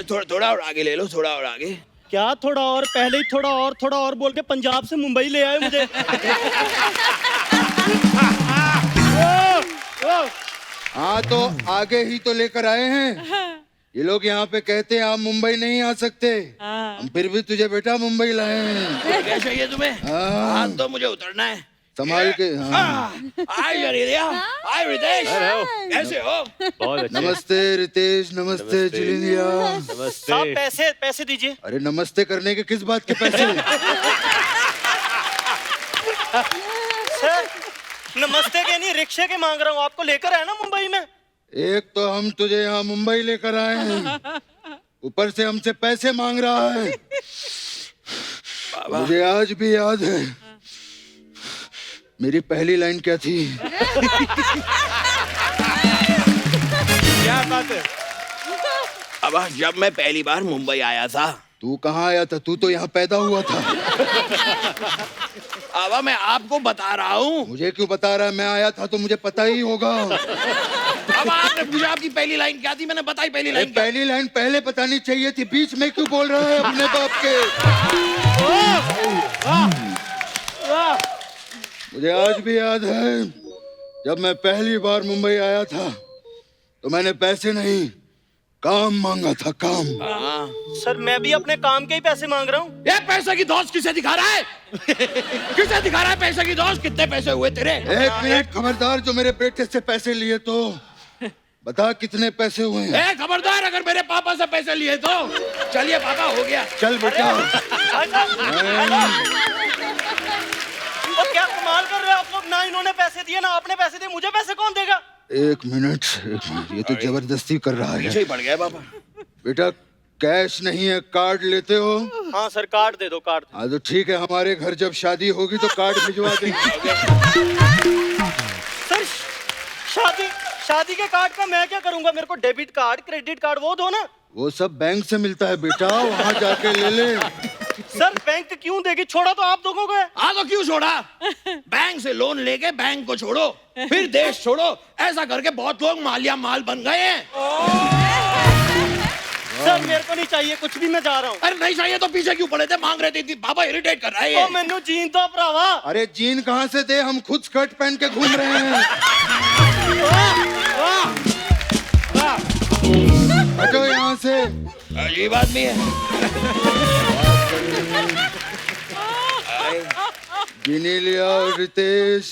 थोड़ा थोड़ा और आगे ले लो, थोड़ा और आगे। क्या थोड़ा और? पहले ही थोड़ा और बोल के पंजाब से मुंबई ले आए मुझे। हाँ तो आगे ही तो लेकर आए हैं। ये लोग यहाँ पे कहते हैं आप मुंबई नहीं आ सकते, हम फिर भी तुझे बेटा मुंबई लाए हैं। क्या चाहिए तुम्हें? हाँ तो मुझे उतरना है, संभाल के। हाय जनेलिया, हाय रितेश, कैसे हो? बहुत अच्छे। नमस्ते रितेश, नमस्ते जनेलिया। नमस्ते। साहब पैसे दीजिए। अरे नमस्ते करने के किस बात के पैसे? सर नमस्ते के नहीं, रिक्शे के मांग रहा हूँ, आपको लेकर आया ना मुंबई में। एक तो हम तुझे यहाँ मुंबई लेकर आए हैं, ऊपर से हमसे पैसे मांग रहा है। मुझे आज भी याद है मेरी पहली लाइन क्या थी। क्या बात है? अब जब मैं पहली बार मुंबई आया था। तू कहाँ आया था? तू तो यहाँ पैदा हुआ था। अब मैं आपको बता रहा हूँ। मुझे क्यों बता रहा है? मैं आया था तो मुझे पता ही होगा। अब आपने पूछा आपकी पहली लाइन क्या थी, मैंने बताई पहली लाइन। पहली लाइन पहले बतानी चाहिए थी, बीच में क्यों बोल रहा है अपने बाप के? मुझे आज भी याद है जब मैं पहली बार मुंबई आया था तो मैंने पैसे नहीं काम मांगा था, काम। सर मैं भी अपने काम के ही पैसे मांग रहा हूँ। ये पैसे की दोस्त किसे दिखा रहा है? किसे दिखा रहा है पैसे की दोस्त? कितने पैसे हुए तेरे? एक मिनट, खबरदार, जो मेरे बेटे से पैसे लिए तो बता कितने पैसे हुए हैं? खबरदार, अगर मेरे पापा से पैसे लिए तो। चलिए पापा, हो गया। चल बेटा। और क्या कमाल कर रहे हो आप लोग, ना इन्होंने पैसे दिए ना आपने पैसे दिए, मुझे पैसे कौन देगा? एक मिनट, ये तो जबरदस्ती कर रहा है। पीछे ही पड़ गया पापा। बेटा कैश नहीं है, कार्ड लेते हो? हाँ सर कार्ड दे दो, कार्ड। हाँ तो ठीक है, हमारे घर जब शादी होगी तो कार्ड भिजवा देंगे। सर शादी के कार्ड का मैं क्या करूंगा? मेरे को डेबिट कार्ड क्रेडिट कार्ड वो दो ना। वो सब बैंक से मिलता है बेटा, वहाँ जाके ले ले। सर बैंक क्यों देगी? छोड़ा तो आप दोगों को है। हाँ तो क्यों छोड़ा? बैंक से लोन लेके बैंक को छोड़ो, फिर देश छोड़ो। ऐसा करके बहुत लोग मालिया माल बन गए हैं। सर मेरे को नहीं चाहिए कुछ भी, मैं जा रहा हूँ। अरे नहीं चाहिए तो पीछे क्यों पड़े थे? मांग रहे थे पापा, इरिटेट कर रहा है ये। ओ मैनू जीन दो भरावा। अरे जीन कहाँ से दे, हम खुद स्कर्ट पहन के घूम रहे हैं। हटो यहाँ से। अजीब आदमी है। जनेलिया और रितेश,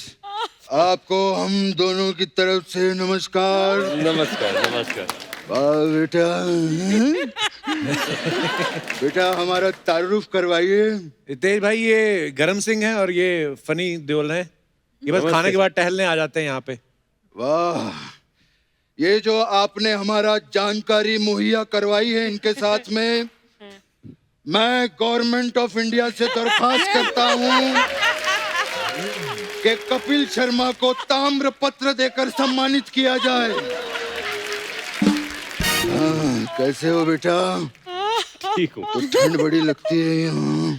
आपको हम दोनों की तरफ से नमस्कार। नमस्कार नमस्कार। वाह बेटा। बेटा हमारा तारुफ करवाइए। रितेश भाई ये गरम सिंह है और ये फनी देओल है। ये बस खाने के बाद टहलने आ जाते हैं यहाँ पे। वाह, ये जो आपने हमारा जानकारी मुहैया करवाई है, इनके साथ में मैं गवर्नमेंट ऑफ इंडिया से दरखास्त करता हूँ कि कपिल शर्मा को ताम्र पत्र देकर सम्मानित किया जाए। कैसे हो बेटा? ठीक हूँ। तो ठंड बड़ी लगती है यहाँ।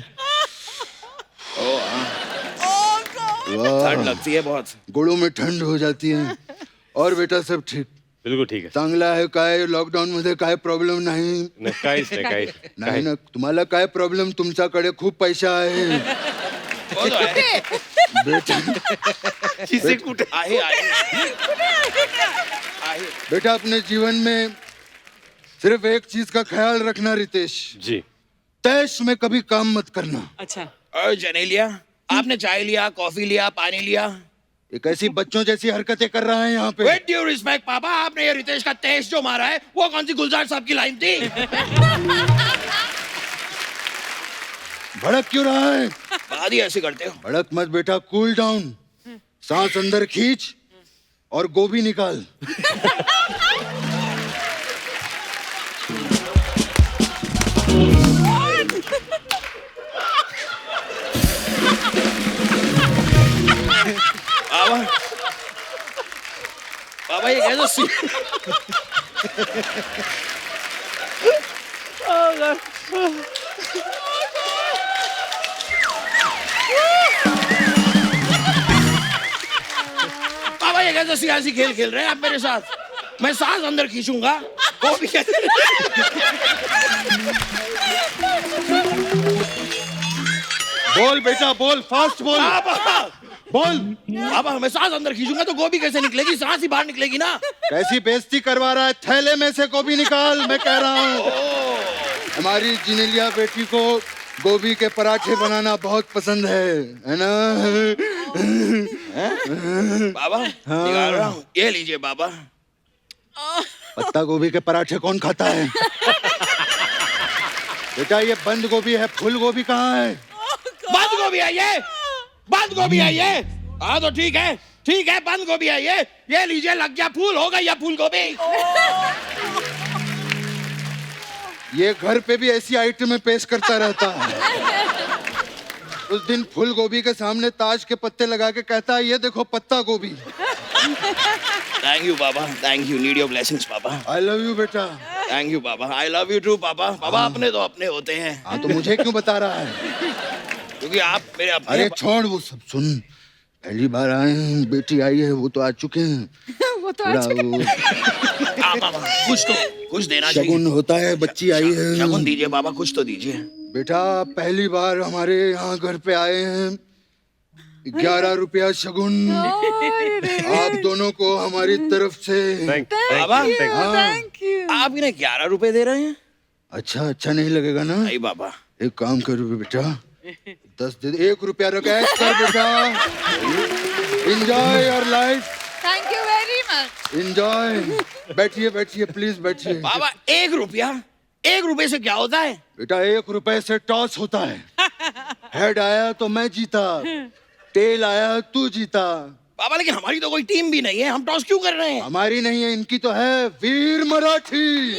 ठंड लगती है बहुत, गोड़ों में ठंड हो जाती है। और बेटा सब ठीक? बिल्कुल ठीक है। चांगला आहे काय? लॉकडाऊन मध्ये काय प्रॉब्लेम नाही? काहीच नाही नाही ना? तुम्हाला काय प्रॉब्लेम? तुमच्याकडे खूप पैसा आहे बेटा। बेटा अपने जीवन में सिर्फ एक चीज का ख्याल रखना रितेश जी। तैश में कभी काम मत करना। अच्छा। और जनेलिया, आपने चाय लिया, कॉफी लिया, पानी लिया? एक ऐसी बच्चों जैसी हरकतें कर रहा है यहाँ पे। With due respect, पापा, आपने ये रितेश का तेज जो मारा है वो कौन सी गुलजार साहब की लाइन थी? भड़क क्यों रहा है? बात ही ऐसे करते हो। भड़क मत बेटा, कूल डाउन। सांस अंदर खींच और गोभी निकाल। बाबा ये कैसे बाबा ये कैसे सियासी खेल खेल रहे हैं आप मेरे साथ? मैं सांस अंदर खींचूंगा गोभी कैसे बोल बेटा बोल, फास्ट बोल, बाबा बोल। बाबा मैं सांस अंदर खींचूंगा तो गोभी कैसे निकलेगी? सांस ही बाहर निकलेगी ना। कैसी बेइज्जती करवा रहा है? थैले में से गोभी निकाल, मैं कह रहा हूँ। हमारी जिनेलिया बेटी को गोभी के पराठे बनाना बहुत पसंद है ना? बाबा निकाल रहा हूँ, ये लीजिए बाबा। पत्ता गोभी के पराठे कौन खाता है? बेटा ये बंद गोभी है, फूल गोभी कहाँ है? बंद गोभी है ये, बंद गोभी है ये। हाँ तो ठीक है बंद गोभी है ये लीजिए, लग गया फूल, हो गई ये फूल गोभी। ये घर पे भी ऐसी आइटमें पेश करता रहता है। उस दिन फूल गोभी के सामने ताज के पत्ते लगा के कहता है ये देखो पत्ता गोभी। Thank you Baba, thank you, need your blessings Baba. I love you बेटा। Thank you Baba, I love you to बाबा। बाबा अपने तो अपने होते हैं। हाँ तो मुझे क्यों बता रहा है? क्योंकि आप मेरे अपने। अरे छोड़ वो सब, सुन। पहली बार आए हैं, बेटी आई है, वो तो आ चुके हैं। वो तो आज बाबा कुछ देना चाहिए। शगुन होता है, बच्ची आई है। शगुन दीजिए बाबा, कुछ तो दीजिए। बेटा पहली बार हमारे यहाँ घर पे आए हैं, 11 रुपया शगुन आप दोनों को हमारी तरफ से। बाबा थैंक यू। आप इन्हें 11 रुपए दे रहे हैं? अच्छा नहीं लगेगा ना? नहीं बाबा। एक काम करो बेटा, 10 दे, 1 रुपया रख ऐश कर बेटा। Enjoy your life, thank you very much. Enjoy. बैठिए प्लीज बैठिए। बाबा 1 रुपया, 1 रुपए से क्या होता है? बेटा 1 रुपए से टॉस होता है। हेड आया तो मैं जीता, टेल आया तू जीता। बाबा लेकिन हमारी तो कोई टीम भी नहीं है, हम टॉस क्यों कर रहे हैं? हमारी नहीं है, इनकी तो है, वीर मराठी।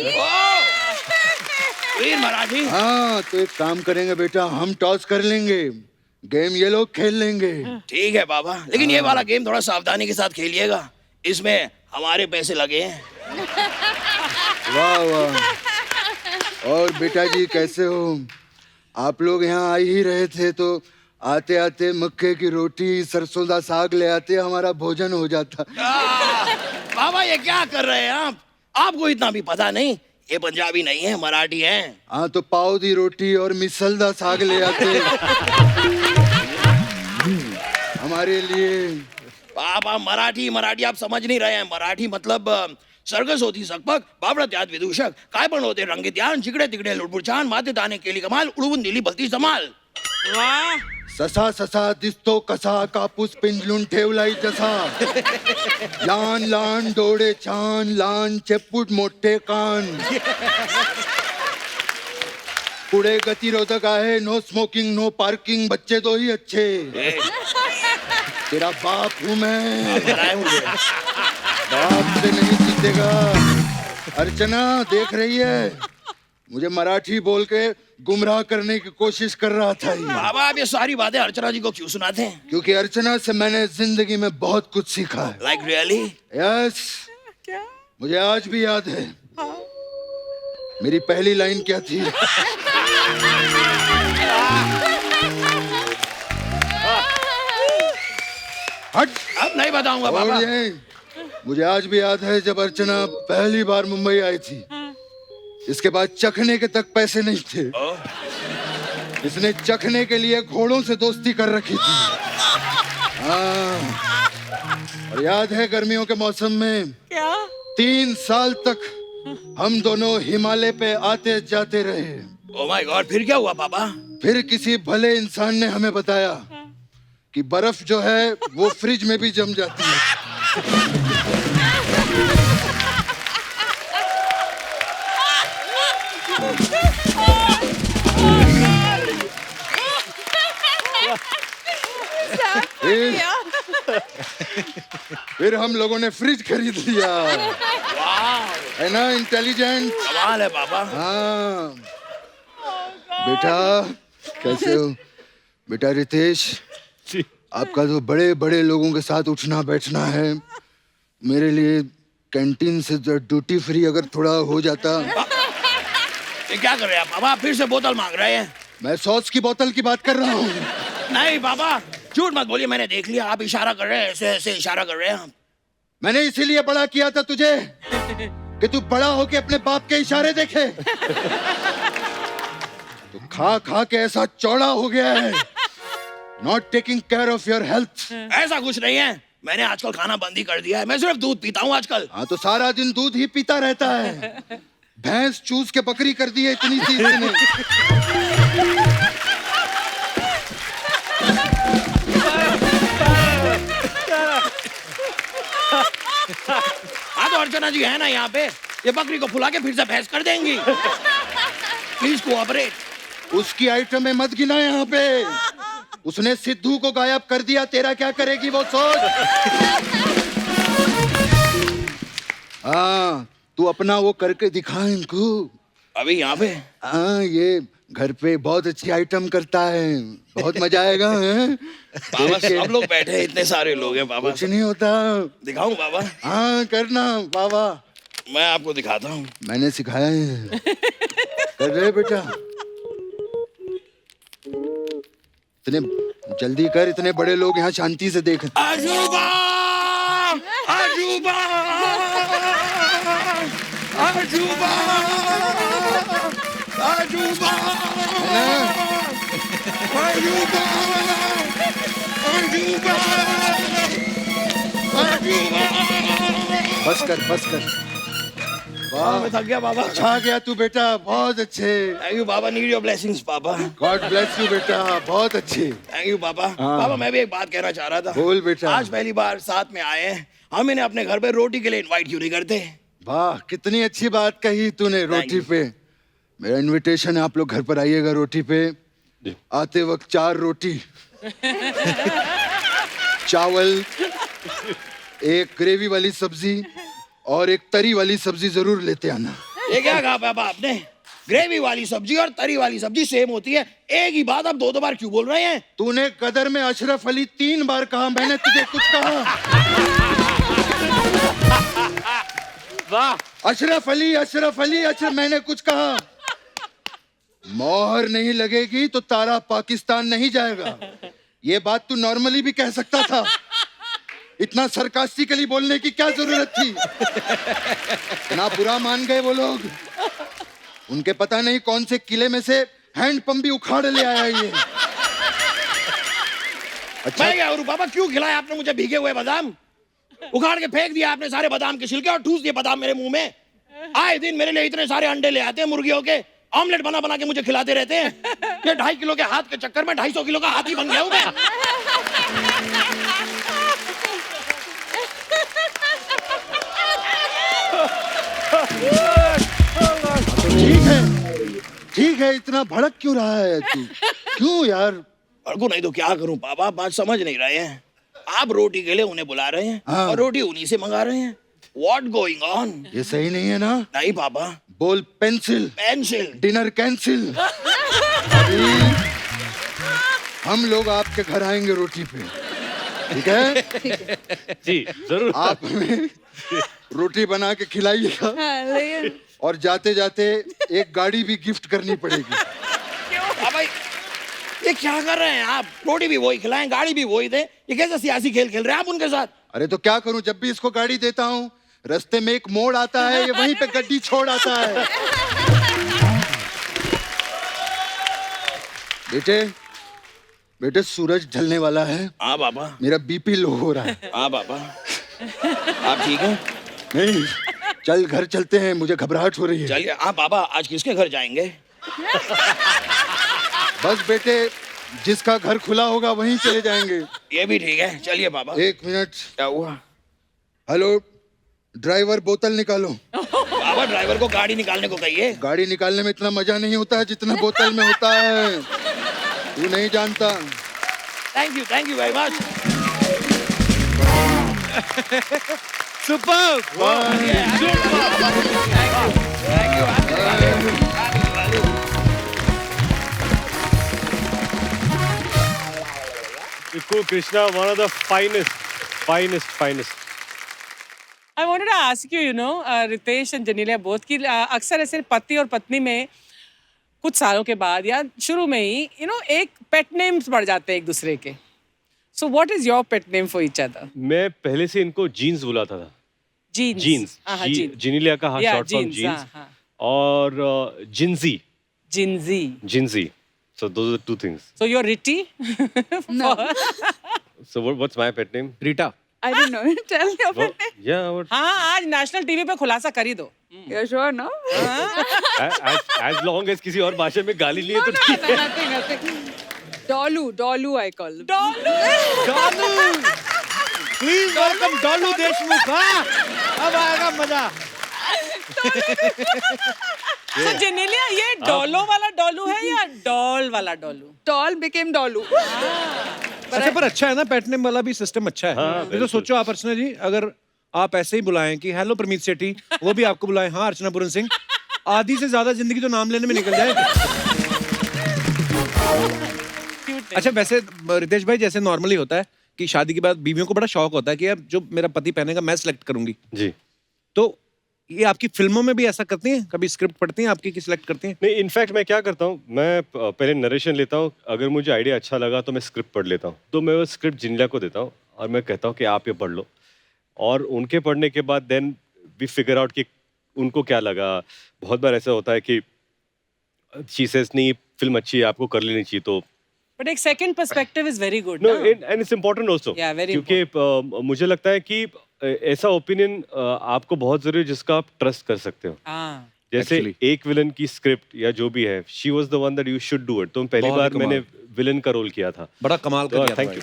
वीर मराठी। हाँ तो एक काम करेंगे बेटा, हम टॉस कर लेंगे, गेम ये लोग खेल लेंगे। ठीक है बाबा, लेकिन ये वाला गेम थोड़ा सावधानी के साथ खेलिएगा, इसमें हमारे पैसे लगे हैं। वाह वाह। और बेटा जी कैसे हो? आप लोग यहाँ आ ही रहे थे तो आते आते मक्के की रोटी सरसों का साग ले आते, हमारा भोजन हो जाता। बाबा ये क्या कर रहे हैं आप? आपको इतना भी पता नहीं, ये पंजाबी नहीं है, मराठी है। हाँ तो पाव दी रोटी और मिसल दा साग ले आते हमारे लिए। बाबा मराठी आप समझ नहीं रहे हैं। मराठी मतलब सर्कस होती सकपक, बावळत याद विदूषक, काय पण होते रंगीत यान, जिकडे तिकडे लुडबुड छान, माते ताने केली कमाल, उडवून दिली भलती समाल। ससा ससा दिसतो कसा, कापूस पिंजलून ठेवलाय जसा, लहान लहान डोळे छान, लहान चेपूट मोठे कान, पुढे गतिरोधक आहे, नो स्मोकिंग नो पार्किंग, बच्चे तो ही अच्छे, तेरा बाप हूं मैं, बाप से नहीं जीतेगा। अर्चना देख रही है, मुझे मराठी बोल के गुमराह करने की कोशिश कर रहा था ये। बाबा आप ये सारी बातें अर्चना जी को क्यों सुनाते हैं? क्योंकि अर्चना से मैंने जिंदगी में बहुत कुछ सीखा है। Like really? यस, मुझे आज भी याद है मेरी पहली लाइन क्या थी। हट, अब नहीं बताऊंगा बाबा। और ये मुझे आज भी याद है जब अर्चना पहली बार मुंबई आई थी, इसके बाद चखने के तक पैसे नहीं थे, इसने चखने के लिए घोड़ों से दोस्ती कर रखी थी। हाँ, और याद है गर्मियों के मौसम में 3 साल तक हम दोनों हिमालय पे आते जाते रहे। ओह माय गॉड, फिर क्या हुआ पापा? फिर किसी भले इंसान ने हमें बताया कि बर्फ जो है वो फ्रिज में भी जम जाती है। फिर हम लोगों ने फ्रिज खरीद लिया। है ना इंटेलिजेंट? कमाल है पापा। हाँ बेटा कैसे हो? बेटा रितेश, आपका तो बड़े बड़े लोगों के साथ उठना बैठना है, मेरे लिए कैंटीन से ड्यूटी फ्री अगर थोड़ा हो जाता। ये क्या कर रहे हैं आप पापा? फिर से बोतल मांग रहे हैं? मैं सॉस की बोतल की बात कर रहा हूँ। नहीं पापा, झूठ मत बोलिए, मैंने देख लिया, आप इशारा कर रहे हैं, ऐसे ऐसे इशारा कर रहे हैं आप। मैंने इसीलिए बड़ा किया था तुझे कि तू बड़ा होके अपने बाप के इशारे देखे। तो खा खा के ऐसा चौड़ा हो गया है, not taking care of your health. ऐसा कुछ नहीं है, मैंने आजकल खाना बंद ही कर दिया है, मैं सिर्फ दूध पीता हूँ आजकल। हाँ तो सारा दिन दूध ही पीता रहता है, भैंस चूस के बकरी कर दी है इतनी सी इसने। हाँ तो अर्चना जी है ना यहाँ पे, ये बकरी को फुला के फिर से भैंस कर देंगी। Please cooperate. उसकी आइटमें मत गिना यहाँ पे, उसने सिद्धू को गायब कर दिया, तेरा क्या करेगी वो सोच। हाँ तू अपना वो करके दिखा इनको। अभी यहाँ पे हाँ ये घर पे बहुत अच्छी आइटम करता है, बहुत मजा आएगा। हैं? बाबा सब लोग बैठे हैं, इतने सारे लोग हैं बाबा। कुछ नहीं होता। दिखाऊं बाबा? हाँ करना बाबा, मैं आपको दिखाता हूँ। मैंने सिखाया है। कर रहे बेटा, इतने जल्दी कर, इतने बड़े लोग यहाँ शांति से देख। अजूबा अजूबा अजूबा अजूबा अजूबा अजूबा अजूबा। बस कर बस कर। वाह मैं थक गया बाबा। छा गया तू बेटा, बहुत अच्छे। Thank you Baba, need your blessings पापा। गॉड ब्लेस यू बेटा, बहुत अच्छे। थैंक यू पापा। हाँ। पापा मैं भी एक बात कहना चाह रहा था। बोल बेटा। आज पहली बार साथ में आए हैं, हम इन्हें अपने घर पे रोटी के लिए इनवाइट क्यों नहीं करते? वाह कितनी अच्छी बात कही तूने, रोटी पे। मेरा इनविटेशन है, आप लोग घर पर आइएगा रोटी पे। आते वक्त 4 रोटी, चावल, एक ग्रेवी वाली सब्जी और एक तरी वाली सब्जी जरूर लेते आना। ये क्या कहा पापा आपने? ग्रेवी वाली सब्जी और तरी वाली सब्जी सेम होती है, एक ही बात आप 2 बार क्यों बोल रहे हैं? तूने कदर में अशरफ अली 3 बार कहा, मैंने तुझे कुछ कहा? वाह अशरफ अली अशरफ अली अशरफ, मैंने कुछ कहा? मोहर नहीं लगेगी तो तारा पाकिस्तान नहीं जाएगा। ये बात तू नॉर्मली भी कह सकता था, इतना सरकास्टिकली बोलने की क्या जरूरत थी? ना बुरा मान गए वो लोग, उनके पता नहीं कौन से किले में से हैंड पंप भी उखाड़ ले आया ये। अच्छा मैं क्या करूं पापा, क्यों खिलाया आपने मुझे भीगे हुए बादाम? उखाड़ के फेंक दिया आपने सारे बादाम के छिलके और ठूस दिए बादाम मेरे मुंह में। आए दिन मेरे लिए इतने सारे अंडे ले आते हैं मुर्गियों के, ऑमलेट बना बना के मुझे खिलाते रहते हैं। ये 2.5 किलो के हाथ के चक्कर में 250 किलो का हाथी बन गया हूं मैं। ठीक है, इतना भड़क क्यों रहा है तू? क्यों यार? भड़कू नहीं तो क्या करूं पापा, बात समझ नहीं रहे हैं। आप रोटी के लिए उन्हें बुला रहे हैं हाँ। और रोटी उन्हीं से मंगा रहे हैं। What going on? ये सही नहीं है ना? नहीं पापा। बोल पेंसिल, पेंसिल। Dinner cancel. अभी हम लोग आपके घर आएंगे रोटी पे, ठीक है? जी जरूर। आप हमें रोटी बना के खिलाइएगा लेकिन और जाते जाते एक गाड़ी भी गिफ्ट करनी पड़ेगी। पापा ये क्या कर रहे हैं आप? रोटी भी वही खिलाएं, गाड़ी भी वही दे, ये कैसा सियासी खेल खेल रहे हैं आप उनके साथ? अरे तो क्या करूं, जब भी इसको गाड़ी देता हूं रास्ते में एक मोड़ आता है, ये वहीं पे गड्डी छोड़ आता है। बेटे बेटे सूरज ढलने वाला है, हाँ पापा। मेरा बीपी लो हो रहा है। हाँ पापा। आप ठीक हैं? नहीं, चल घर चलते हैं, मुझे घबराहट हो रही है। चलिए। हाँ पापा, आज किसके घर जाएंगे? बस बेटे, जिसका घर खुला होगा वहीं चले जाएंगे। ये भी ठीक है, चलिए पापा। 1 मिनट। क्या हुआ? हेलो ड्राइवर, बोतल निकालो। पापा ड्राइवर को गाड़ी निकालने को कहिए। गाड़ी निकालने में इतना मजा नहीं होता है जितना बोतल में होता है, तू नहीं जानता। Thank you very much. Super. Thank you. Krishna, one of the finest. I wanted to ask you, Ritesh and जनीलिया both की अक्सर ऐसे पति और पत्नी में कुछ सालों के बाद या शुरू में ही एक पेट नेम्स बढ़ जाते हैं एक दूसरे के. So what is your pet name for each other? मैं पहले से इनको जीन्स बुलाता था. Jeans. जीन्स हाँ, jeans. जिनीलिया का Yeah, short form jeans, jeans हाँ, हाँ. और Gingee Jinzy. so those are two things. So you're Ritti? No. So what's my pet name? Rita I don't know. Tell your Well, pet name. yeah, what, हाँ आज national TV पे खुलासा कर ही दो. You're sure, no? as long as किसी और भाषा में गाली नहीं है तो No, ठीक है. nothing. Dolu, I call him. Please welcome डॉलू Deshmukh हाँ अब आएगा मजा So जेनेलिया ये डॉलो वाला डॉलू है या डॉल वाला डॉलू? Doll became Dolu. अच्छा पर अच्छा है ना पेट नेम वाला भी सिस्टम अच्छा है ये तो सोचो आप अर्चना जी अगर आप ऐसे ही बुलाएं कि हेलो प्रमीत सेठी वो भी आपको बुलाएं हाँ अर्चना पूरन सिंह आधी से ज्यादा जिंदगी तो नाम लेने में निकल जाए अच्छा वैसे रितेश भाई जैसे नॉर्मली होता है कि शादी के बाद बीवियों को बड़ा शौक होता है कि यार जो मेरा पति पहनेगा मैं सिलेक्ट करूंगी जी. तो ये आपकी फिल्मों में भी ऐसा करती हैं कभी स्क्रिप्ट पढ़ती हैं आपकी की सिलेक्ट करती हैं नहीं इनफैक्ट मैं क्या करता हूँ मैं पहले नरेशन लेता हूँ अगर मुझे आइडिया अच्छा लगा तो मैं स्क्रिप्ट पढ़ लेता हूँ तो मैं वो स्क्रिप्ट जिनलिया को देता हूँ और मैं कहता हूँ कि आप ये पढ़ लो और उनके पढ़ने के बाद देन वी फिगर आउट कि उनको क्या लगा. बहुत बार ऐसा होता है कि शी सेज नहीं फिल्म अच्छी है आपको कर लेनी चाहिए तो But एक second perspective is very good. No ना? And it's important also Yeah, very क्योंकि मुझे लगता है कि ऐसा ओपिनियन आपको बहुत जरूरी है जिसका आप ट्रस्ट कर सकते हो. हाँ. जैसे Actually. एक विलन की स्क्रिप्ट या जो भी है she was the one that you should do it. तो पहली बहुत बार कमाल. मैंने विलन का रोल किया था. बड़ा कमाल कर दिया thank you.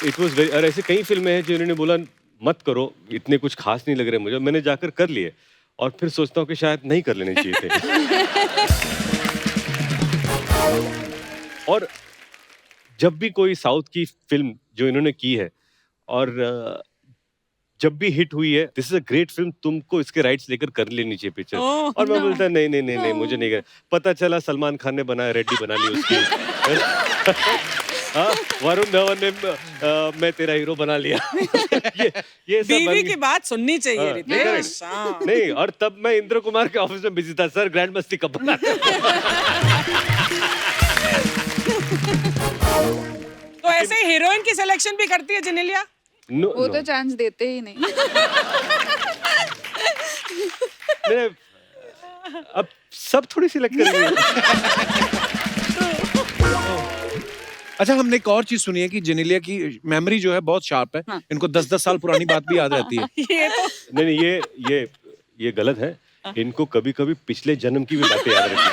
It was very और ऐसे कई फिल्में हैं जिन्होंने बोला मत करो इतने कुछ खास नहीं लग रहे मुझे मैंने जाकर कर लिए और फिर सोचता हूँ कि शायद नहीं कर लेने चाहिए थे. और जब भी कोई साउथ की फिल्म जो इन्होंने की है और जब भी हिट हुई है this is a great film तुमको इसके राइट्स लेकर कर लेनी चाहिए पिक्चर. Oh, और मैं बोलता नहीं मुझे नहीं कर. पता चला सलमान खान ने बनाया रेड्डी बना ली उसकी. हाँ वरुण धवन ने मैं तेरा हीरो बना लिया. ये सब बन बीवी गया. की बात सुननी चाहिए हाँ, रितेश. correct. हाँ. नहीं और तब मैं इंद्र कुमार के ऑफिस में बिजी था सर ग्रैंड मस्ती कब बनाते तो ऐसे हीरोइन की सिलेक्शन भी करती है जेनेलिया? नो वो तो चांस देते ही नहीं. अब सब थोड़ी सिलेक्ट करेंगे. अच्छा हमने एक और चीज सुनी है कि जेनेलिया की मेमोरी जो है बहुत शार्प है इनको 10-10 साल पुरानी बात भी याद रहती है. ये तो नहीं ये गलत है. इनको कभी कभी पिछले जन्म की भी बातें याद रहती है.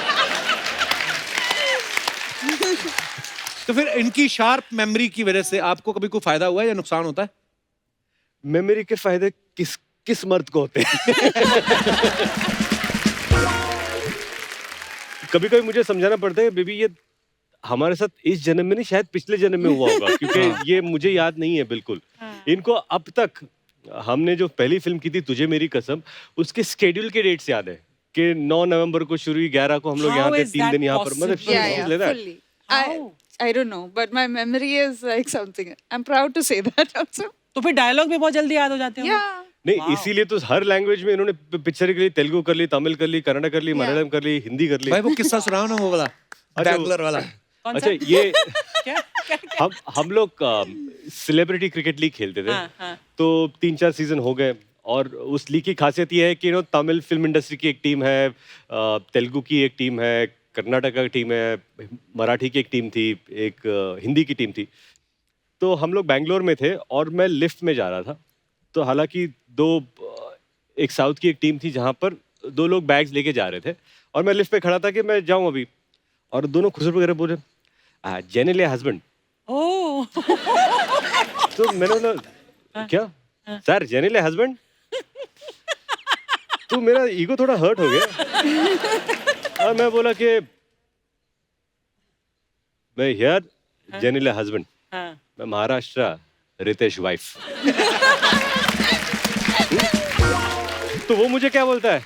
तो फिर इनकी शार्प मेमोरी की वजह से आपको कभी कोई फायदा हुआ है या नुकसान होता है? मेमोरी के फायदे किस मर्द को होते हैं? कभी कभी मुझे समझाना पड़ता है बेबी ये हमारे साथ इस जन्म में नहीं शायद पिछले जन्म में हुआ होगा क्योंकि ये मुझे याद नहीं है बिल्कुल. इनको अब तक हमने जो पहली फिल्म की थी तुझे मेरी कसम उसके स्केड्यूल के डेट्स याद है कि 9 नवंबर को शुरू हुई 11 को हम लोग How यहाँ थे is 3 that दिन यहाँ पर मतलब possible? Yeah, fully. I don't know, but my memory is like something. I'm proud to say that also. तो फिर डायलॉग भी बहुत जल्दी याद हो जाते हैं. Yeah. नहीं इसीलिए तो हर लैंग्वेज में इन्होंने पिक्चर के लिए तेलुगु कर ली तमिल कर ली कन्नड़ कर ली मलयालम कर ली हिंदी कर ली. भाई वो किस्सा सुनाओ ना वो वाला बैंगलोर वाला. अच्छा ये क्या? हम लोग सेलिब्रिटी क्रिकेट लीग खेलते थे. हाँ. तो 3-4 सीजन हो गए और उस लीग की खासियत ये है कि तमिल फिल्म इंडस्ट्री की एक टीम है तेलुगु की एक टीम है कर्नाटका की टीम है मराठी की एक टीम थी एक हिंदी की टीम थी. तो हम लोग बैंगलोर में थे और मैं लिफ्ट में जा रहा था. तो हालांकि एक साउथ की एक टीम थी जहाँ पर 2 लोग बैग्स लेके जा रहे थे और मैं लिफ्ट पे खड़ा था कि मैं जाऊँ अभी और दोनों खुसर वगैरह बोले जेनेलिया हस्बैंड. ओह. तो मैंने बोला क्या सर जेनेलिया हस्बैंड. तो मेरा ईगो थोड़ा हर्ट हो गया और मैं बोला कि मैं हियर जेनेलिया हस्बैंड हाँ. मैं महाराष्ट्र रितेश वाइफ. तो वो मुझे क्या बोलता है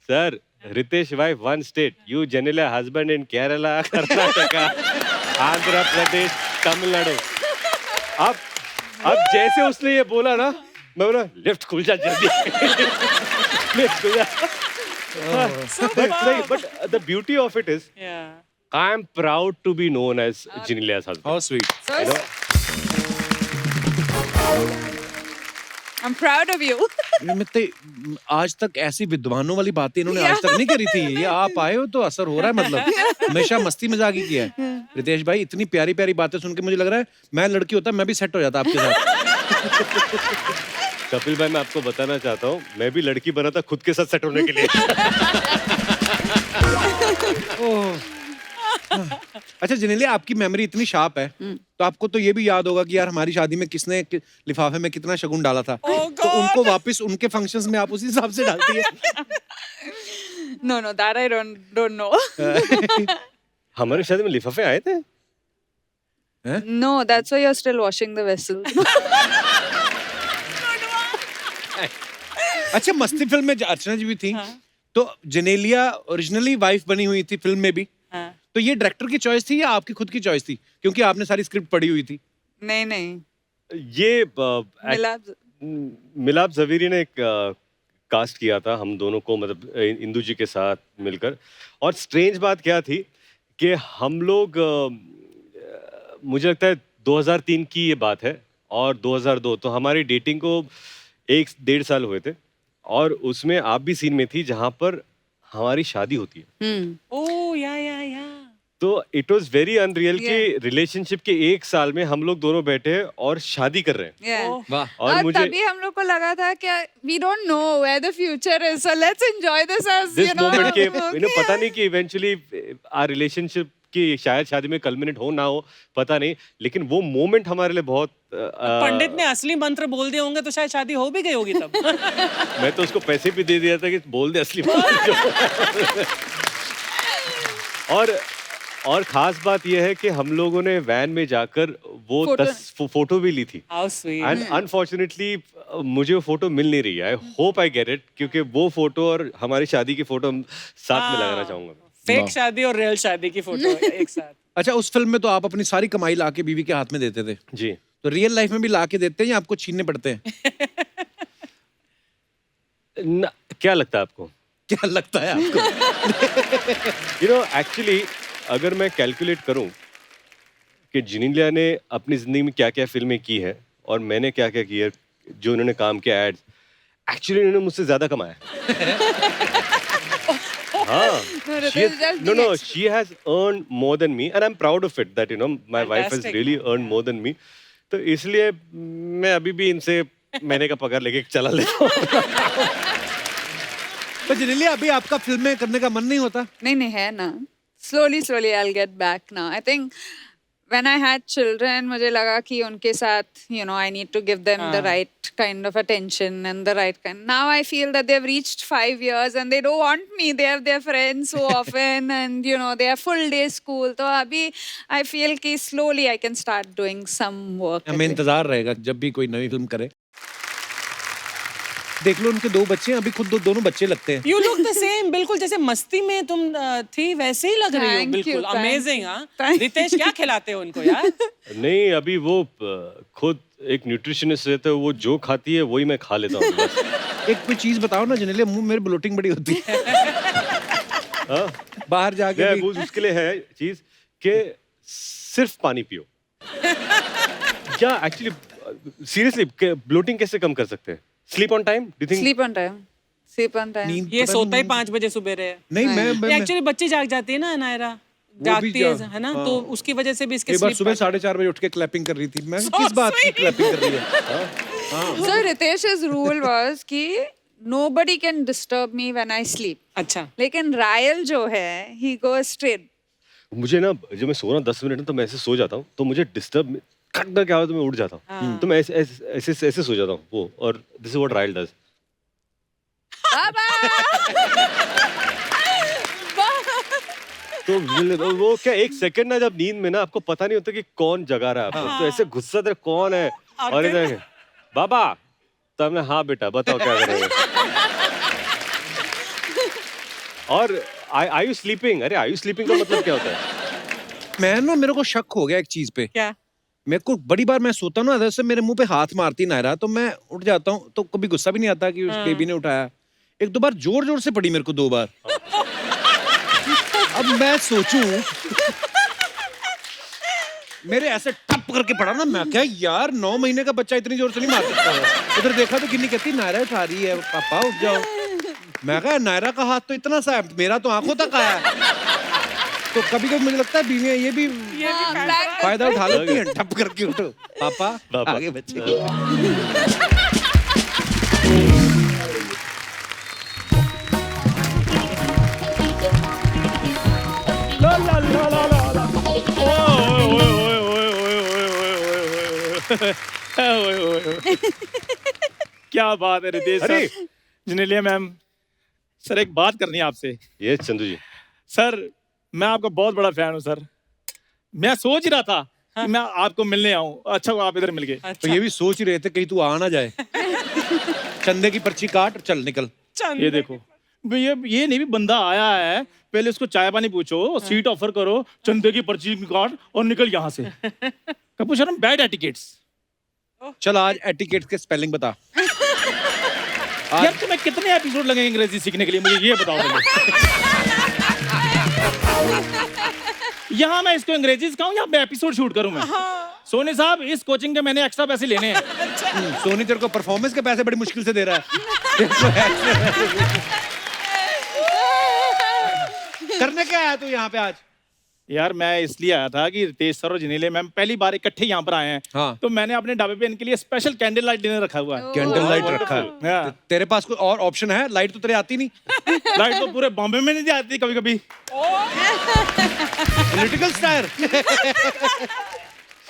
sir Ritesh wife 1 state you Genelia husband in Kerala Karnataka Andhra Pradesh Tamil Nadu. अब जैसे उसने ये बोला ना मैं बोला लिफ्ट खुल जा जल्दी. लिफ्ट खुल जा. But the beauty of it is Yeah. I am proud to be known as Genelia's husband. How sweet. So I'm proud of you. आज तक ऐसी विद्वानों वाली बातें इन्होंने आज तक नहीं करी थी। ये आप आए हो तो असर हो रहा है, मतलब हमेशा मस्ती मजाक ही किया है। रितेश भाई इतनी प्यारी प्यारी बातें सुन के मुझे लग रहा है मैं लड़की होता मैं भी सेट हो जाता आपके साथ। कपिल भाई मैं आपको बताना चाहता हूँ, मैं भी लड़की बना था खुद के साथ सेट होने के लिए। अच्छा जिनेलिया, आपकी मेमोरी इतनी शार्प है तो आपको तो ये भी याद होगा कि यार हमारी शादी में किसने लिफाफे में कितना शगुन डाला था। तो उनको वापस उनके फंक्शंस में आप उसी हिसाब से डालती है। No, that I don't know. हमारे शादी में लिफाफे आए थे? No, that's why you're still washing the vessels. अच्छा, मस्ती फिल्म में अर्चना जी भी थी। तो जेनेलिया ओरिजिनली वाइफ बनी हुई थी फिल्म में भी। तो ये डायरेक्टर की चॉइस थी या आपकी खुद की चॉइस थी, क्योंकि आपने सारी स्क्रिप्ट पढ़ी हुई थी? नहीं ये मिलाप मिलाप जवेरी ने एक कास्ट किया था हम दोनों को, मतलब इंदु जी के साथ मिलकर। और स्ट्रेंज बात क्या थी कि हम लोग मुझे लगता है 2003 की ये बात है और 2002, तो हमारी डेटिंग को 1-1.5 साल हुए थे। और उसमें आप भी सीन में थी जहाँ पर हमारी शादी होती है। ओह या तो इट वाज वेरी अनरियल कि रिलेशनशिप के 1 साल में हम लोग दोनों बैठे हैं और शादी कर रहे हैं। Yeah. वाह। और मुझे तभी हम लोग को लगा था कि we don't know where the future is, so let's enjoy this as this you know. Moment के okay. इन्हें पता नहीं कि इवेंचुअली आवर रिलेशनशिप की शायद शादी में कल्मिनेट हो ना हो, पता नहीं, लेकिन वो मोमेंट हमारे लिए बहुत पंडित ने असली मंत्र बोल दिए होंगे तो शायद शादी हो भी गई होगी तब। मैं तो उसको पैसे भी दे दिया था कि बोल दे असली मंत्र। और खास बात यह है कि हम लोगों ने वैन में जाकर वो फोटो भी ली थी। How sweet. एंड अनफॉर्चुनेटली मुझे वो फोटो मिल नहीं रही है। I hope I get it, क्योंकि वो फोटो और हमारी शादी की फोटो साथ में लगाना चाहूंगा। फेक शादी और रियल शादी की फोटो एक साथ। अच्छा, उस फिल्म में तो आप अपनी सारी कमाई लाके बीवी के हाथ में देते थे जी। तो रियल लाइफ में भी लाके देते हैं या आपको छीनने पड़ते हैं? क्या लगता है आपको? क्या लगता है आपको? यू नो एक्चुअली अगर मैं कैलकुलेट करूं कि जेनेलिया ने अपनी जिंदगी में क्या क्या फिल्में की है और मैंने क्या क्या किया, जो उन्होंने काम किया एड्स, एक्चुअली उन्होंने मुझसे ज्यादा कमाया। हाँ, she has earned more than me and I'm proud of it that my wife has really earned more than me. तो इसलिए मैं अभी भी इनसे महीने का पगार लेके चला लेता हूँ। तो जेनेलिया, अभी आपका फिल्में करने का मन नहीं होता? नहीं है ना। Slowly I'll get back now. I think when I had children, मुझे लगा कि उनके साथ I need to give them the right kind of attention and the right kind. Now I feel that they've reached 5 years and they don't want me. They have their friends so often and they are full day school. तो अभी I feel कि slowly I can start doing some work. हमें इंतजार रहेगा जब भी कोई नई फिल्म करे। देख लो उनके 2 बच्चे हैं, अभी खुद दोनों बच्चे लगते हैं। You look the same, बिल्कुल जैसे मस्ती में तुम थी वैसे ही लग रही हो। बिल्कुल अमेजिंग। हाँ, रितेश क्या खिलाते हो उनको यार? नहीं, अभी वो खुद एक न्यूट्रिशनिस्ट रहता है, वो जो खाती है वही मैं खा लेता हूँ बस। एक कोई चीज बताओ ना जेनेलिया, मुंह मेरे ब्लोटिंग बड़ी होती है। बाहर जाके भी। उसके लिए है चीज कि सिर्फ पानी पियो। क्या एक्चुअली सीरियसली ब्लोटिंग कैसे कम कर सकते हैं? Sleep on time? Do you think? Sleep on time. नींद ये पता सोता ही नहीं- 5 बजे सुबह रहे। नहीं, मैं एक्चुअली बच्ची जाग जाती है ना नायरा, जागती है ना, तो उसकी वजह से भी इसके एक बार sleep सुबह pattern- 4:30 बजे उठ के क्लैपिंग कर रही थी। मैं So किस बात की sweet. क्लैपिंग कर रही है? So Ritesh's rule was कि nobody can disturb me when I sleep. अच्छा। लेकिन रायल जो है he goes straight. मुझे ना जब मैं सो रहा हूँ 10 मिनट में तो मैं ऐसे सो जाता हूँ, तो मुझे डिस्टर्ब खटना क्या हो तो मैं उठ जाता हूँ। तो मैं ऐसे सो जाता हूँ वो, और this is what royal does. तो वो क्या 1 सेकंड ना, जब नींद में ना आपको पता नहीं होता कि कौन जगा रहा है आपको, तो ऐसे गुस्सा दे कौन है, और इधर बाबा, तो हमने हाँ बेटा बताओ क्या करेंगे। और आई यू स्लीपिंग? अरे आई यू स्लीपिंग का मतलब क्या होता है? मेरे को शक हो गया एक चीज पे। क्या? मेरे को बड़ी बार मैं सोता हूँ ना, जैसे मेरे मुंह पे हाथ मारती नायरा, तो मैं उठ जाता हूँ, तो कभी गुस्सा भी नहीं आता कि उस बेबी ने उठाया। 1-2 बार जोर से पड़ी मेरे को, 2 बार। अब मैं सोचूं मेरे ऐसे ठप करके पड़ा ना, मैं क्या यार 9 महीने का बच्चा इतनी जोर से नहीं मार सकता है। उधर देखा तो गिन्नी कहती नायरा उठा रही है, पापा उठ जाओ। मैं कहा नायरा का हाथ तो इतना सा है, मेरा तो आंखों तक आया है। तो कभी कभी मुझे लगता है बीवियां ये भी फायदा उठा लेती हैं, ठप करके उठो पापा आगे बच्चे को। क्या बात है Ritesh sir, Genelia ma'am. Sir एक बात करनी है आपसे। ये चंदू जी, सर मैं आपका बहुत बड़ा फैन हूँ सर। मैं सोच ही रहा था कि मैं आपको मिलने आऊँ, अच्छा हुआ आप इधर मिल गए। तो ये भी सोच ही रहे थे कहीं तू आ ना जाए। चंदे की पर्ची काट, चल निकल। ये देखो ये नहीं भी बंदा आया है, पहले उसको चाय पानी पूछो, सीट ऑफर करो, चंदे की पर्ची काट और निकल यहाँ से। कपूर शर्म बैड एटिकेट्स। चल आज एटिकेट के स्पेलिंग बता। यार तुम्हें कितने एपिसोड लगेंगे अंग्रेजी सीखने के लिए, मुझे ये बताओ यहाँ मैं इसको अंग्रेजी सिखाऊं या मैं एपिसोड शूट करूं मैं? सोनी साहब इस कोचिंग के मैंने एक्स्ट्रा पैसे लेने हैं। सोनी तेरे को परफॉर्मेंस के पैसे बड़ी मुश्किल से दे रहा है। करने क्या आया तू यहाँ पे आज? यार मैं इसलिए आया था कि रितेश सर और जिनेलिया मैम पहली बार इकट्ठे यहाँ पर आए हैं। हाँ। तो मैंने अपने ढाबे पे इनके लिए स्पेशल कैंडल लाइट डिनर रखा हुआ है। कैंडल लाइट रखा है? हाँ। तेरे पास कोई और ऑप्शन है? लाइट तो तेरे आती नहीं। लाइट तो पूरे बॉम्बे में नहीं आती कभी कभी। Political star.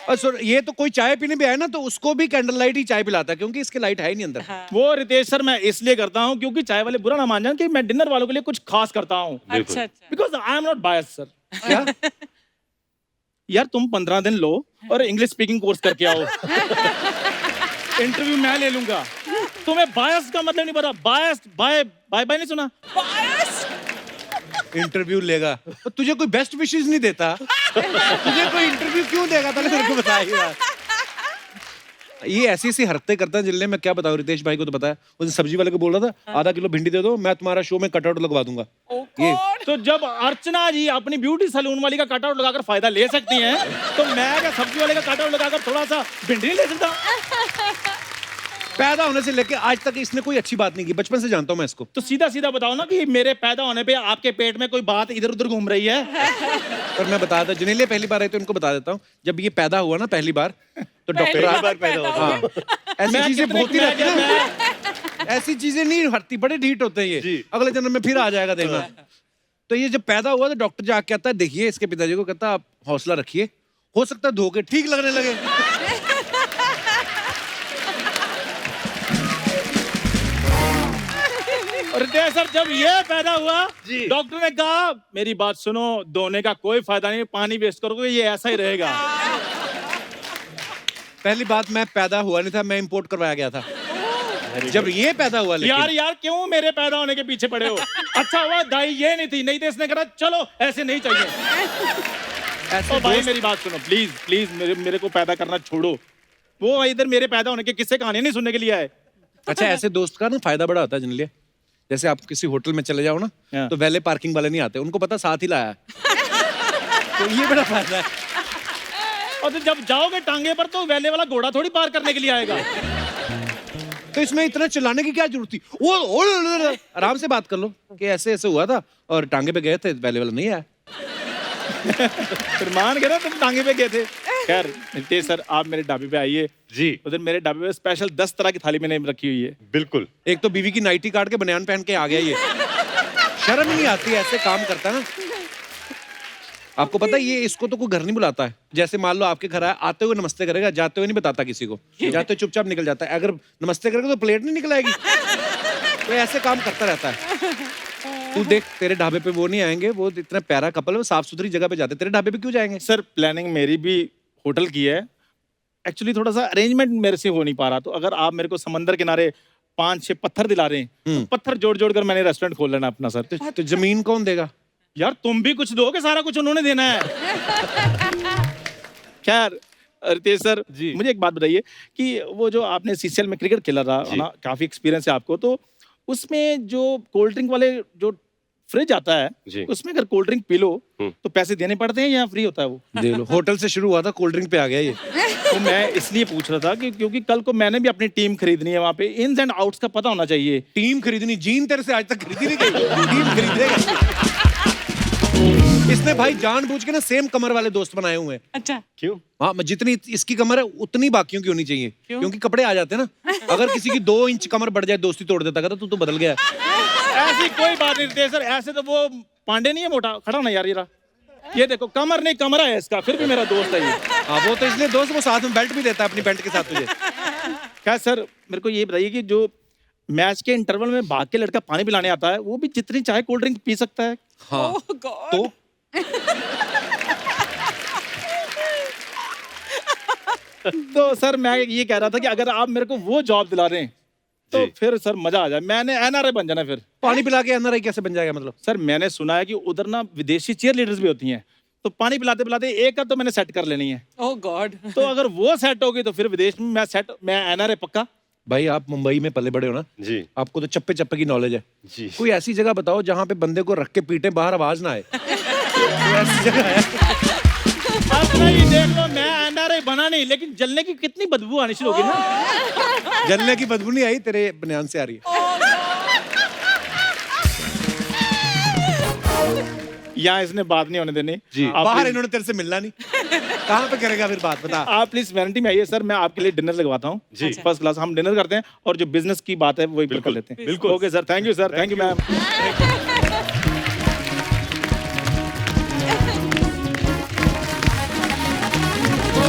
और सुन, ये तो कोई चाय पीने भी आए ना तो उसको भी कैंडल लाइट ही चाय पिलाता है, क्योंकि इसके लाइट है ही नहीं अंदर। वो रितेश सर मैं इसलिए करता हूँ क्योंकि चाय वाले बुरा ना मान जाए कि मैं डिनर वालों के लिए कुछ खास करता हूँ। अच्छा अच्छा। Because I am not bias sir. क्या? यार तुम 15 दिन लो और इंग्लिश स्पीकिंग कोर्स करके आओ। इंटरव्यू मैं ले लूंगा। तुम्हें बायस का मतलब नहीं पता। बायस बाय बाय बाय नहीं सुना? इंटरव्यू लेगा तो तुझे कोई बेस्ट विशेस नहीं देता? तुझे कोई इंटरव्यू क्यों देगा? पहले मेरे को बताइए। ये ऐसी ऐसी हरकतें करता है जिनने, मैं क्या बताऊं, रितेश भाई को तो पता है। उस सब्जी वाले को बोल रहा था आधा किलो भिंडी दे दो, मैं तुम्हारा शो में कटआउट लगवा दूंगा। ये तो जब अर्चना जी अपनी ब्यूटी सैलून वाली का कटआउट लगाकर फायदा ले सकती हैं, तो मैं क्या सब्जी वाले का कटआउट लगाकर थोड़ा सा भिंडी नहीं ले सकता? पैदा होने से लेके आज तक इसने कोई अच्छी बात नहीं की, बचपन से जानता हूं मैं इसको। तो सीधा सीधा बताओ ना कि मेरे पैदा होने पे आपके पेट में कोई बात इधर उधर घूम रही है। पर मैं बता देता, जिन्हें पहली बार आए तो इनको बता देता हूँ, जब ये पैदा हुआ ना पहली बार तो डॉक्टर ऐसी चीजें होती रहती है ना, ऐसी चीजें नहीं हटती, बड़े ढीठ होते हैं ये। अगले जन्म में फिर आ जाएगा देखना। तो ये जब पैदा हुआ तो डॉक्टर जाके कहता है देखिए इसके पिताजी को, कहता आप हौसला रखिए, हो सकता है धोखे ठीक लगने लगे। रितेश सर जब ये पैदा हुआ डॉक्टर ने कहा मेरी बात सुनो, धोने का कोई फायदा नहीं, पानी वेस्ट करोगे ये ऐसा ही रहेगा। पहली बात मैं पैदा हुआ नहीं था, मैं इंपोर्ट करवाया गया था जब ये पैदा हुआ। यार यार क्यों मेरे पैदा होने के पीछे पड़े हो? अच्छा हुआ दाई ये नहीं थी, नहीं तो इसने कहा चलो ऐसे नहीं चाहिए। ऐसे भाई मेरी बात सुनो प्लीज प्लीज, मेरे को पैदा करना छोड़ो। वो इधर मेरे पैदा होने के किस्से कहानी नहीं सुनने के लिए आए। अच्छा ऐसे दोस्त का ना फायदा बड़ा होता है जिनलिए। जैसे आप किसी होटल में चले जाओ ना तो वैले पार्किंग वाले नहीं आते, उनको पता साथ ही लाया है। तो ये बड़ा फायदा है। और तो जब जाओगे टांगे पर तो वैले वाला घोड़ा थोड़ी पार करने के लिए आएगा। तो इसमें इतना चिल्लाने की क्या जरूरत थी? वो आराम से बात कर लो कि ऐसे ऐसे हुआ था और टांगे पे गए थे, वैले वाला नहीं आया। फिर मान गए ना तुम टांगे पे गए थे। खैर नितेश सर आप मेरे ढाबे पे आइए जी। उधर मेरे ढाबे पे स्पेशल 10 तरह की थाली मैंने रखी हुई है। बिल्कुल। एक तो बीवी की नाइटी काट के बनियान पहन के आ गया ये। शर्म नहीं आती ऐसे काम करता ना। आपको पता है ये इसको तो कोई घर नहीं बुलाता है। जैसे मान लो आपके घर आया, आते हुए नमस्ते करेगा, जाते हुए नहीं बताता किसी को, जाते हुए चुपचाप निकल जाता है। अगर नमस्ते करेगा तो प्लेट नहीं निकल आएगी। तो ऐसे काम करता रहता है। तू देख तेरे ढाबे पे वो नहीं आएंगे, वो इतना प्यारा कपल है, वो साफ सुथरी जगह पे जाते, तेरे ढाबे पे क्यों जाएंगे? सर प्लानिंग मेरी भी होटल की है, एक्चुअली थोड़ा सा अरेंजमेंट मेरे से हो नहीं पा रहा। तो अगर आप मेरे को समंदर किनारे 5-6 पत्थर दिला रहे हैं, तो पत्थर जोड़ जोड़ कर मैंने रेस्टोरेंट खोल लेना अपना। सर तो जमीन कौन देगा? यार तुम भी कुछ दोगे, सारा कुछ उन्होंने देना है। खैर रितेश सर जी मुझे एक बात बताइए कि वो जो आपने सीसीएल में क्रिकेट खेला रहा ना, काफी एक्सपीरियंस है आपको, तो उसमें जो कोल्ड ड्रिंक वाले जो फ्रिज आता जी। है उसमें अगर कोल्ड ड्रिंक पी लो तो पैसे देने पड़ते हैं या फ्री होता है वो? दे लो, होटल से शुरू हुआ था, कोल्ड ड्रिंक पे आ गया ये। तो मैं इसलिए पूछ रहा था कि क्योंकि कल को मैंने भी अपनी टीम खरीदनी है, वहाँ पे इन्स एंड आउट्स का पता होना चाहिए। टीम खरीदनी, जीन तेरे से आज तक खरीदी नहीं गई, टीम खरीदेगा। इसने भाई जानबूझ के ना सेम कमर वाले दोस्त बनाए हुए हैं। अच्छा क्यों? हाँ, जितनी इसकी कमर है उतनी बाकियों की होनी चाहिए, क्योंकि कपड़े आ जाते हैं ना। अगर किसी की 2 इंच कमर बढ़ जाए दोस्ती तोड़ देता, कहता तू तो बदल गया। ऐसी कोई बात नहीं रितेश सर, ऐसे तो वो पांडे नहीं है मोटा, खड़ा ना यार ये देखो कमर नहीं कमरा है इसका, फिर भी मेरा दोस्त है ये। हाँ, वो तो इसलिए दोस्त, वो साथ में बेल्ट भी देता है अपनी पैंट के साथ तुझे। क्या सर मेरे को ये बताइए कि जो मैच के इंटरवल में भाग के लड़का पानी पिलाने आता है वो भी जितनी चाहे कोल्ड ड्रिंक पी सकता है? हाँ, Oh God. तो तो सर मैं ये कह रहा था कि अगर आप मेरे को वो जॉब दिला रहे हैं तो जी। फिर सर मजा आ जाए, मैंने एनआरआई बन जाना फिर। पानी पिला के एनआरआई कैसे बन जाएगा मतलब? सर मैंने सुना है कि उधर ना विदेशी चीयर लीडर्स भी होती हैं, तो पानी पिलाते पिलाते एक का तो मैंने सेट कर लेनी है। Oh God. तो अगर वो सेट होगी तो फिर विदेश में मैं एनआरआई पक्का। भाई आप मुंबई में पले बड़े हो ना, जी आपको तो चप्पे चप्पे की नॉलेज है। जी। कोई ऐसी जगह बताओ जहाँ पे बंदे को रख के पीटे, बाहर आवाज ना आए। कोई ऐसी जगह है? अपना ही देख लो, मैं एनआरआई बना नहीं लेकिन जलने की कितनी बदबू आनी शुरू होगी ना। जलने की बदबू नहीं आई, तेरे बनियान से आ रही है। यहाँ इसने बात नहीं होने देनी जी, आप बाहर प्लीज- इन्होंने तेरे से मिलना नहीं। कहाँ पे करेगा फिर बात, बता। आप प्लीज वैनिटी में आइए सर, मैं आपके लिए डिनर लगवाता हूँ जी। First class. हम डिनर करते हैं और जो बिजनेस की बात है वही कर लेते हैं। बिल्कुल। Okay sir, thank you sir, thank you ma'am.